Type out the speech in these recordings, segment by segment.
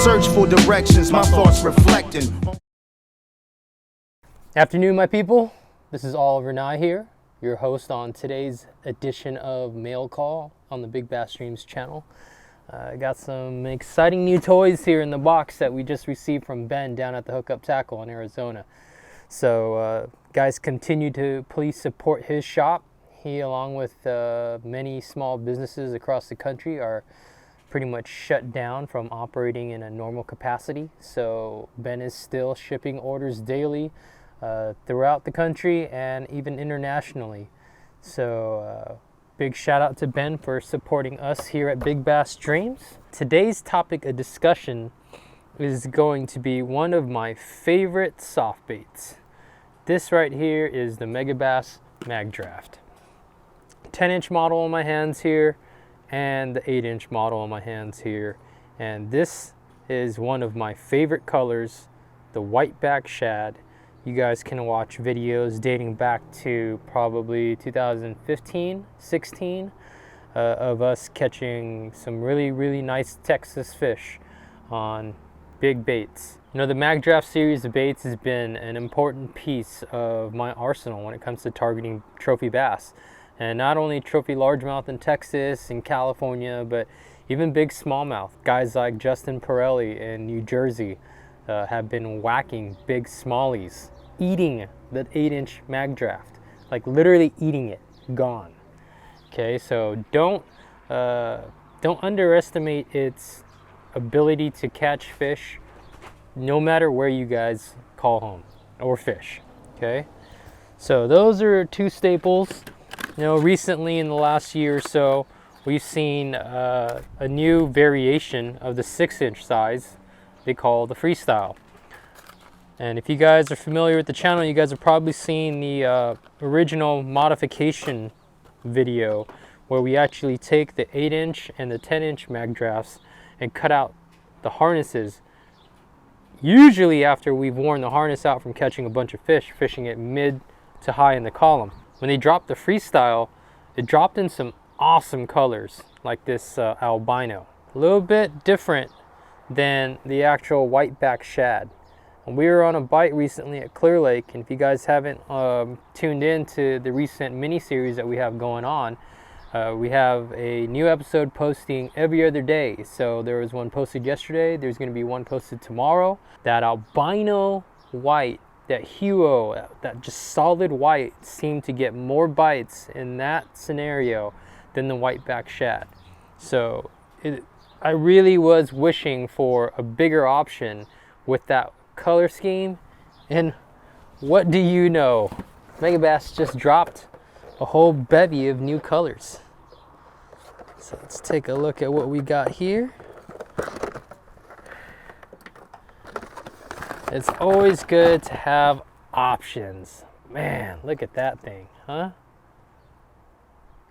search for directions, my thoughts reflecting. Afternoon, my people. This is Oliver Nye here, your host on today's edition of Mail Call on the Big Bass Streams channel. I got some exciting new toys here in the box that we just received from Ben down at the Hookup Tackle in Arizona. So guys, continue to please support his shop. He, along with many small businesses across the country, are pretty much shut down from operating in a normal capacity. So Ben is still shipping orders daily throughout the country and even internationally. So big shout out to Ben for supporting us here at Big Bass Streams. Today's topic of discussion is going to be one of my favorite soft baits. This right here is the Megabass Magdraft. 10-inch model in my hands here and the 8-inch model in my hands here. And this is one of my favorite colors, the whiteback shad. You guys can watch videos dating back to probably 2015, 16 of us catching some really nice Texas fish on big baits. You know, the Magdraft series of baits has been an important piece of my arsenal when it comes to targeting trophy bass. And not only trophy largemouth in Texas and California, but even big smallmouth. Guys like Justin Pirelli in New Jersey have been whacking big smallies, eating that 8-inch Magdraft, like literally eating it, gone. Okay, so don't underestimate its ability to catch fish, no matter where you guys call home or fish. Okay, so those are two staples. You know, recently in the last year or so, we've seen a new variation of the 6-inch size they call the Freestyle. And if you guys are familiar with the channel, you guys have probably seen the original modification video where we actually take the 8-inch and the 10-inch Magdrafts and cut out the harnesses, usually after we've worn the harness out from catching a bunch of fish, fishing it mid to high in the column. When they dropped the Freestyle, it dropped in some awesome colors like this albino. A little bit different than the actual whiteback shad. And we were on a bite recently at Clear Lake, and if you guys haven't tuned in to the recent mini-series that we have going on, we have a new episode posting every other day. So there was one posted yesterday, there's going to be one posted tomorrow. That albino white, that huo, that just solid white, seemed to get more bites in that scenario than the whiteback shad. So I really was wishing for a bigger option with that color scheme, and what do you know? Megabass just dropped a whole bevy of new colors. So let's take a look at what we got here. It's always good to have options. Man, look at that thing, huh?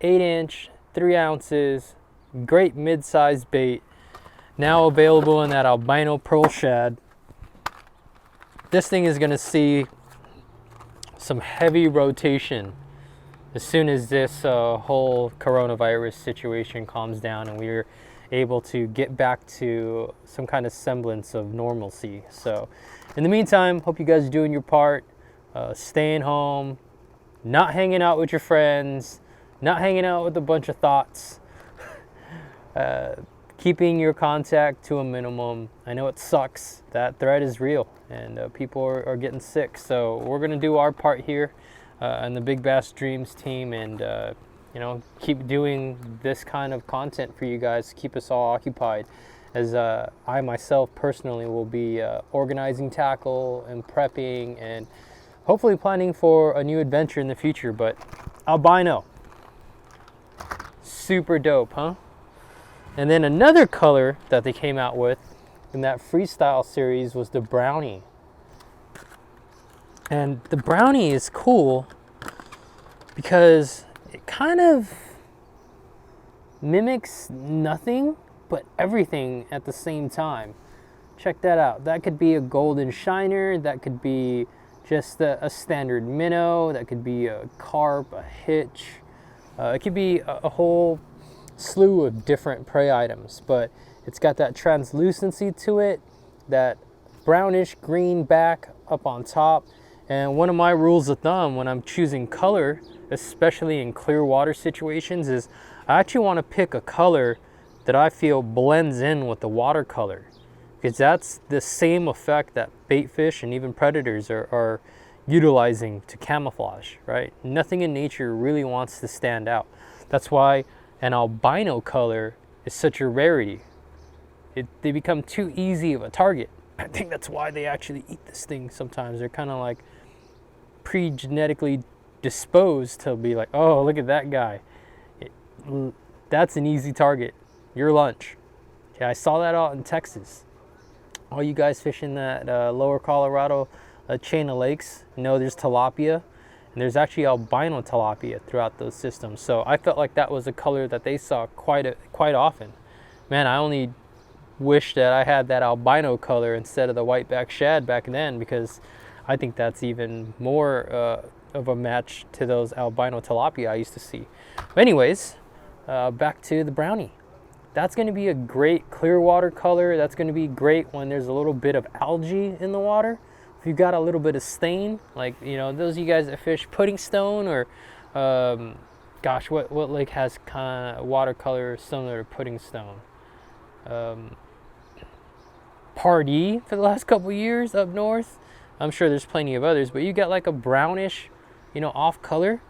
8-inch, 3 ounces, great mid-sized bait. Now available in that Albino Pearl Shad. This thing is gonna see some heavy rotation as soon as this whole coronavirus situation calms down and we're able to get back to some kind of semblance of normalcy. So in the meantime, hope you guys are doing your part, staying home, not hanging out with your friends, not hanging out with a bunch of thoughts, keeping your contact to a minimum. I know it sucks. That threat is real, and people are getting sick. So we're gonna do our part here on the Big Bass Dreams team, and you know, keep doing this kind of content for you guys to keep us all occupied, as I myself personally will be organizing tackle and prepping and hopefully planning for a new adventure in the future. But albino, super dope, huh? And then another color that they came out with in that Freestyle series was the Brownie. And the Brownie is cool because it kind of mimics nothing but everything at the same time. Check that out. That could be a golden shiner, that could be just a standard minnow, that could be a carp, a hitch. It could be a whole slew of different prey items, but It's got that translucency to it, that brownish green back up on top. And one of my rules of thumb when I'm choosing color, especially in clear water situations, is I actually want to pick a color that I feel blends in with the watercolor, because that's the same effect that bait fish and even predators are utilizing to camouflage, right? Nothing in nature really wants to stand out. That's why an albino color is such a rarity. They become too easy of a target. I think that's why they actually eat this thing sometimes. They're kind of like pre-genetically disposed to be like, oh, look at that guy. That's an easy target. Your lunch. Okay, I saw that out in Texas. All you guys fishing that lower Colorado chain of lakes know there's tilapia, and there's actually albino tilapia throughout those systems. So I felt like that was a color that they saw quite often. Man, I only wish that I had that albino color instead of the whiteback shad back then, because I think that's even more of a match to those albino tilapia I used to see. But anyways, back to the brownie. That's going to be a great clear water color. That's going to be great when there's a little bit of algae in the water. If you've got a little bit of stain, like, you know, those of you guys that fish pudding stone, or gosh, what lake has kind of watercolor similar to pudding stone? Pardee for the last couple years up north. I'm sure there's plenty of others, but you got like a brownish, you know, off color.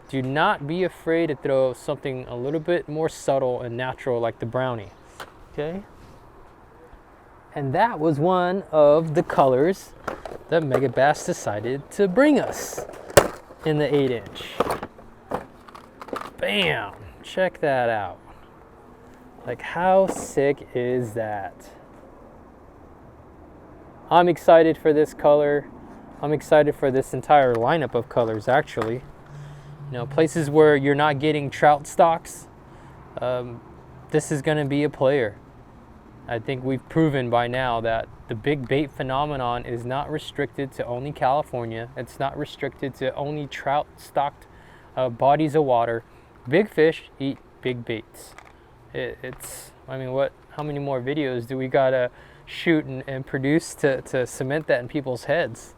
Do not be afraid to throw something a little bit more subtle and natural like the brownie. Okay? And that was one of the colors that Megabass decided to bring us in the 8-inch. Bam! Check that out. Like, how sick is that? I'm excited for this color. I'm excited for this entire lineup of colors, actually. You know, places where you're not getting trout stocks, this is going to be a player. I think we've proven by now that the big bait phenomenon is not restricted to only California. It's not restricted to only trout stocked bodies of water. Big fish eat big baits. I mean, how many more videos do we gotta shoot and produce to cement that in people's heads?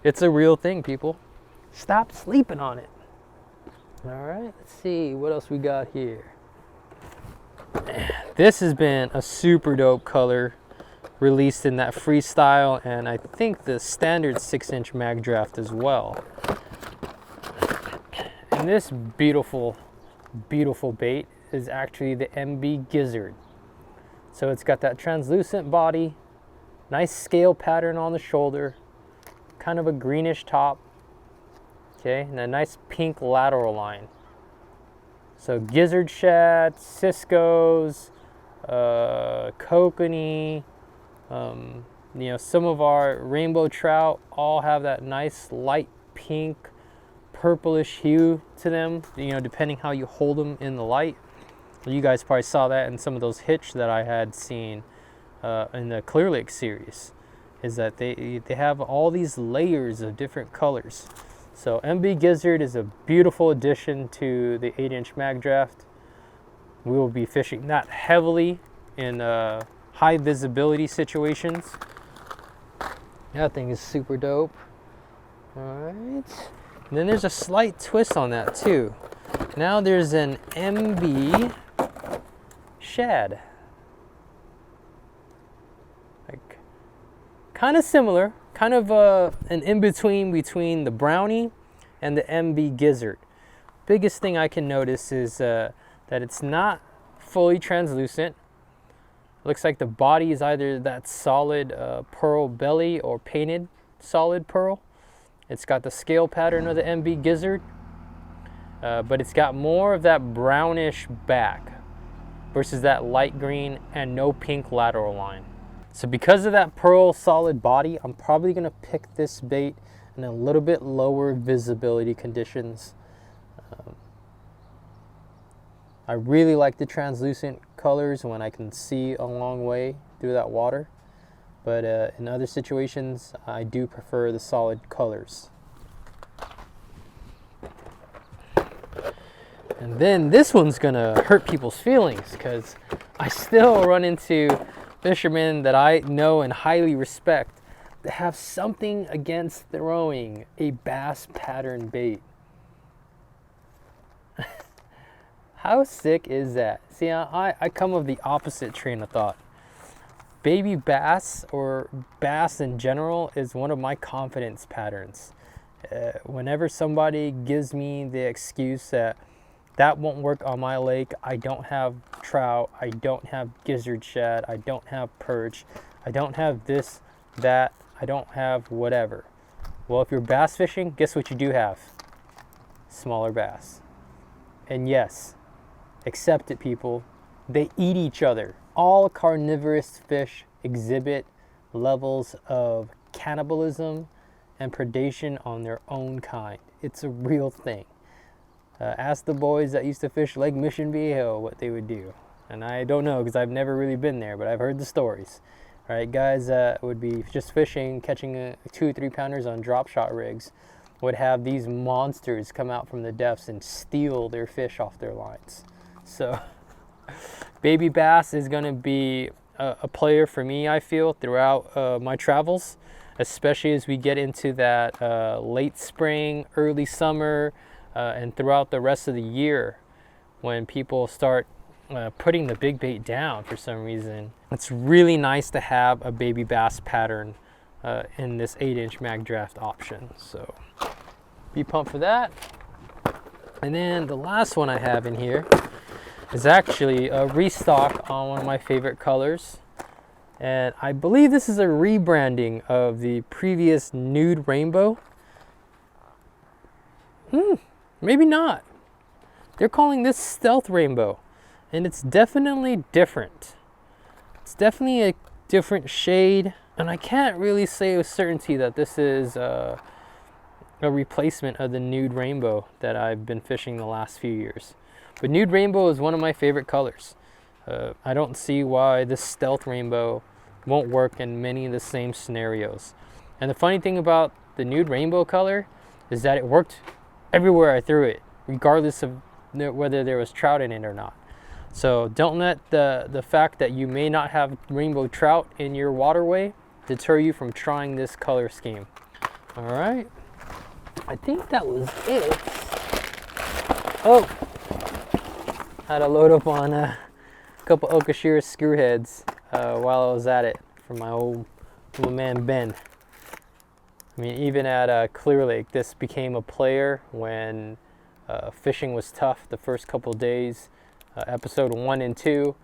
It's a real thing, people. Stop sleeping on it. All right, let's see what else we got here. This has been a super dope color released in that Freestyle, and I think the standard 6-inch Magdraft as well. And this beautiful, beautiful bait is actually the Mbizzard. So it's got that translucent body, nice scale pattern on the shoulder, kind of a greenish top, okay, and a nice pink lateral line. So Gizzard shad, Cisco's, kokanee, you know, some of our rainbow trout all have that nice light pink, purplish hue to them, you know, depending how you hold them in the light. You guys probably saw that in some of those hitch that I had seen in the Clear Lake series, is that they have all these layers of different colors. So Mbizzard is a beautiful addition to the 8-inch Magdraft. We will be fishing that heavily in high visibility situations. That thing is super dope. All right. And then there's a slight twist on that too. Now there's an MB shad. Like, kind of similar. Kind of an in-between between the brownie and the Mbizzard. Biggest thing I can notice is that it's not fully translucent. Looks like the body is either that solid pearl belly or painted solid pearl. It's got the scale pattern of the Mbizzard, but it's got more of that brownish back versus that light green and no pink lateral line. So because of that pearl solid body, I'm probably going to pick this bait in a little bit lower visibility conditions. I really like the translucent colors when I can see a long way through that water. But in other situations, I do prefer the solid colors. And then this one's gonna hurt people's feelings because I still run into fishermen that I know and highly respect that have something against throwing a bass pattern bait. How sick is that? See, I come of the opposite train of thought. Baby bass, or bass in general, is one of my confidence patterns. Whenever somebody gives me the excuse that won't work on my lake, I don't have trout, I don't have gizzard shad, I don't have perch, I don't have this, that, I don't have whatever. Well, if you're bass fishing, guess what you do have? Smaller bass. And yes, accept it, people, they eat each other. All carnivorous fish exhibit levels of cannibalism and predation on their own kind. It's a real thing. Ask the boys that used to fish Lake Mission Viejo what they would do. And I don't know because I've never really been there, but I've heard the stories. All right, guys would be just fishing, catching 2 or 3 pounders on drop shot rigs, would have these monsters come out from the depths and steal their fish off their lines. So baby bass is going to be a player for me, I feel, throughout my travels, especially as we get into that late spring, early summer, and throughout the rest of the year when people start putting the big bait down for some reason. It's really nice to have a baby bass pattern in this 8-inch Magdraft option. So be pumped for that. And then the last one I have in here is actually a restock on one of my favorite colors. And I believe this is a rebranding of the previous Nude Rainbow. Maybe not. They're calling this Stealth Rainbow, and it's definitely different. It's definitely a different shade, and I can't really say with certainty that this is a replacement of the Nude Rainbow that I've been fishing the last few years. But Nude Rainbow is one of my favorite colors. I don't see why this Stealth Rainbow won't work in many of the same scenarios. And the funny thing about the Nude Rainbow color is that it worked everywhere I threw it, regardless of whether there was trout in it or not. So don't let the fact that you may not have rainbow trout in your waterway deter you from trying this color scheme. All right, I think that was it. Oh, had to load up on a couple Iokashira screw heads while I was at it from my man Ben. I mean, even at Clear Lake, this became a player when fishing was tough the first couple days. Episode 1 and 2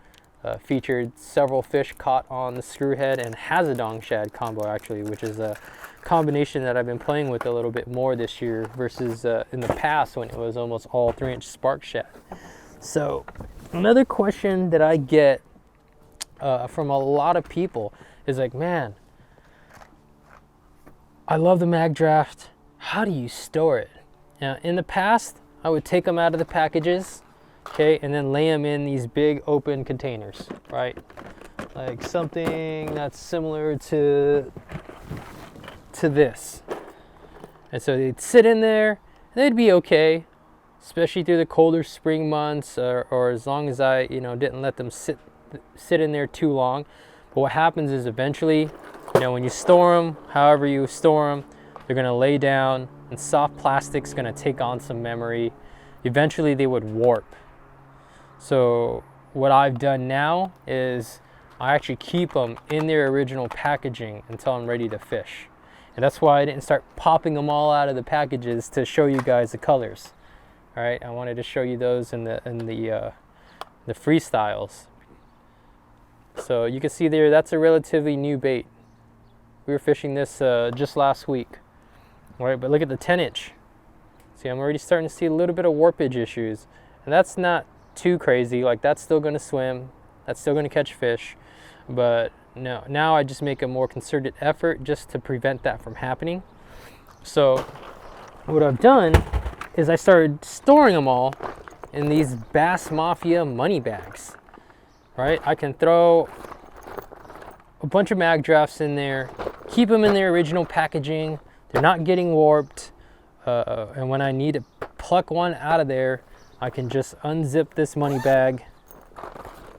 featured several fish caught on the screwhead and Hazadong shad combo, actually, which is a combination that I've been playing with a little bit more this year versus in the past when it was almost all 3-inch spark shad. So another question that I get from a lot of people is like, man, I love the Magdraft. How do you store it? Now, in the past, I would take them out of the packages, okay, and then lay them in these big open containers, right? Like something that's similar to this. And so they'd sit in there, and they'd be okay, especially through the colder spring months, or as long as I, didn't let them sit in there too long. But what happens is eventually, when you store them, however you store them, they're gonna lay down, and soft plastic's gonna take on some memory. Eventually they would warp. So what I've done now is I actually keep them in their original packaging until I'm ready to fish. And that's why I didn't start popping them all out of the packages to show you guys the colors. All right, I wanted to show you those in the freestyles. So you can see there, that's a relatively new bait. We were fishing this just last week. All right, but look at the 10-inch. See, I'm already starting to see a little bit of warpage issues. And that's not too crazy. Like, that's still gonna swim. That's still gonna catch fish. But no, now I just make a more concerted effort just to prevent that from happening. So what I've done is I started storing them all in these Bass Mafia money bags. Right? I can throw a bunch of Magdrafts in there, keep them in their original packaging. They're not getting warped. And when I need to pluck one out of there, I can just unzip this money bag,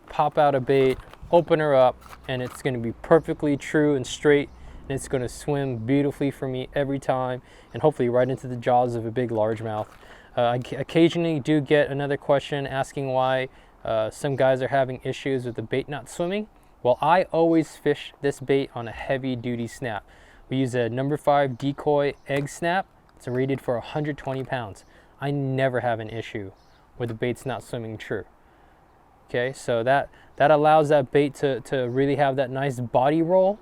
pop out a bait, open her up, and it's going to be perfectly true and straight, and it's going to swim beautifully for me every time, and hopefully right into the jaws of a big largemouth. I occasionally do get another question asking why some guys are having issues with the bait not swimming. Well, I always fish this bait on a heavy duty snap. We use a number 5 decoy egg snap. It's rated for 120 pounds. I never have an issue where the bait's not swimming true. Okay, so that allows that bait to really have that nice body roll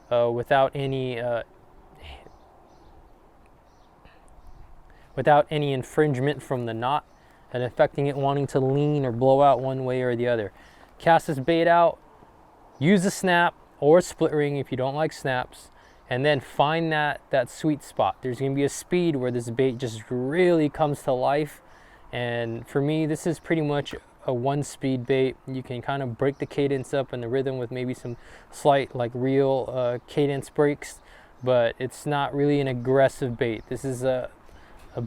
without any infringement from the knot and affecting it wanting to lean or blow out one way or the other. Cast this bait out, use a snap or a split ring if you don't like snaps, and then find that sweet spot. There's gonna be a speed where this bait just really comes to life, and for me this is pretty much a 1-speed bait. You can kind of break the cadence up and the rhythm with maybe some slight like real cadence breaks, but it's not really an aggressive bait. This is a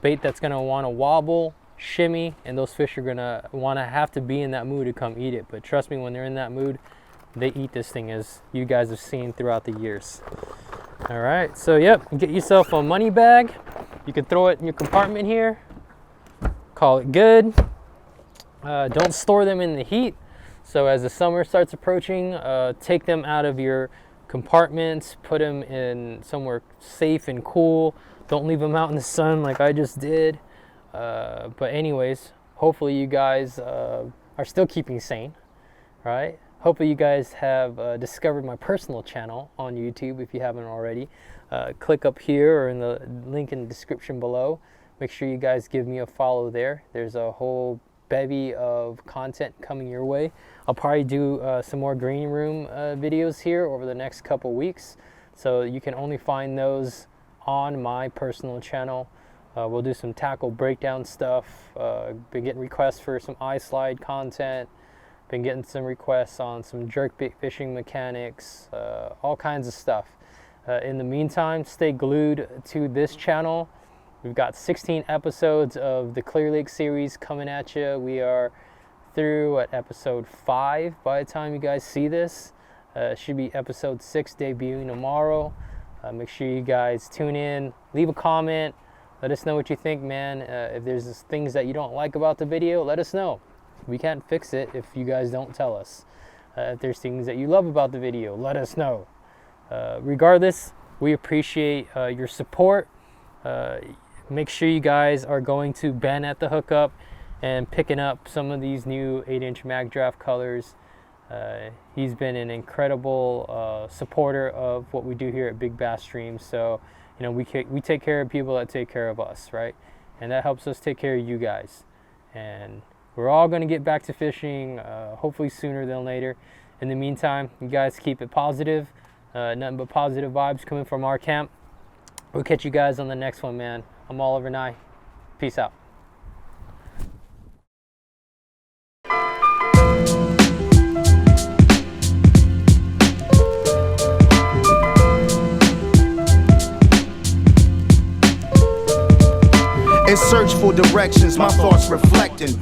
bait that's gonna wanna wobble, shimmy, and those fish are gonna wanna have to be in that mood to come eat it. But trust me, when they're in that mood, they eat this thing, as you guys have seen throughout the years. All right, so yep, get yourself a money bag. You can throw it in your compartment here, call it good. Don't store them in the heat. So as the summer starts approaching, take them out of your compartments, put them in somewhere safe and cool. Don't leave them out in the sun like I just did. But anyways, hopefully you guys are still keeping sane, right? Hopefully you guys have discovered my personal channel on YouTube if you haven't already. Click up here or in the link in the description below. Make sure you guys give me a follow there. There's a whole bevy of content coming your way. I'll probably do some more green room videos here over the next couple weeks, so you can only find those on my personal channel. We'll do some tackle breakdown stuff. Been getting requests for some iSlide content, been getting some requests on some jerkbait fishing mechanics, all kinds of stuff. In the meantime, stay glued to this channel. We've got 16 episodes of the Clear Lake series coming at you. We are through at episode 5 by the time you guys see this. It should be episode 6 debuting tomorrow. Make sure you guys tune in, leave a comment, let us know what you think, man. If there's things that you don't like about the video, let us know. We can't fix it if you guys don't tell us. If there's things that you love about the video, let us know. Regardless, we appreciate your support. Make sure you guys are going to Ben at the Hookup and picking up some of these new 8-inch Magdraft colors. He's been an incredible supporter of what we do here at Big Bass Streams. So, you know, we take care of people that take care of us, right? And that helps us take care of you guys. And we're all going to get back to fishing, hopefully sooner than later. In the meantime, you guys keep it positive. Nothing but positive vibes coming from our camp. We'll catch you guys on the next one, man. I'm Oliver Nye. Peace out. In search for directions, my thoughts reflecting.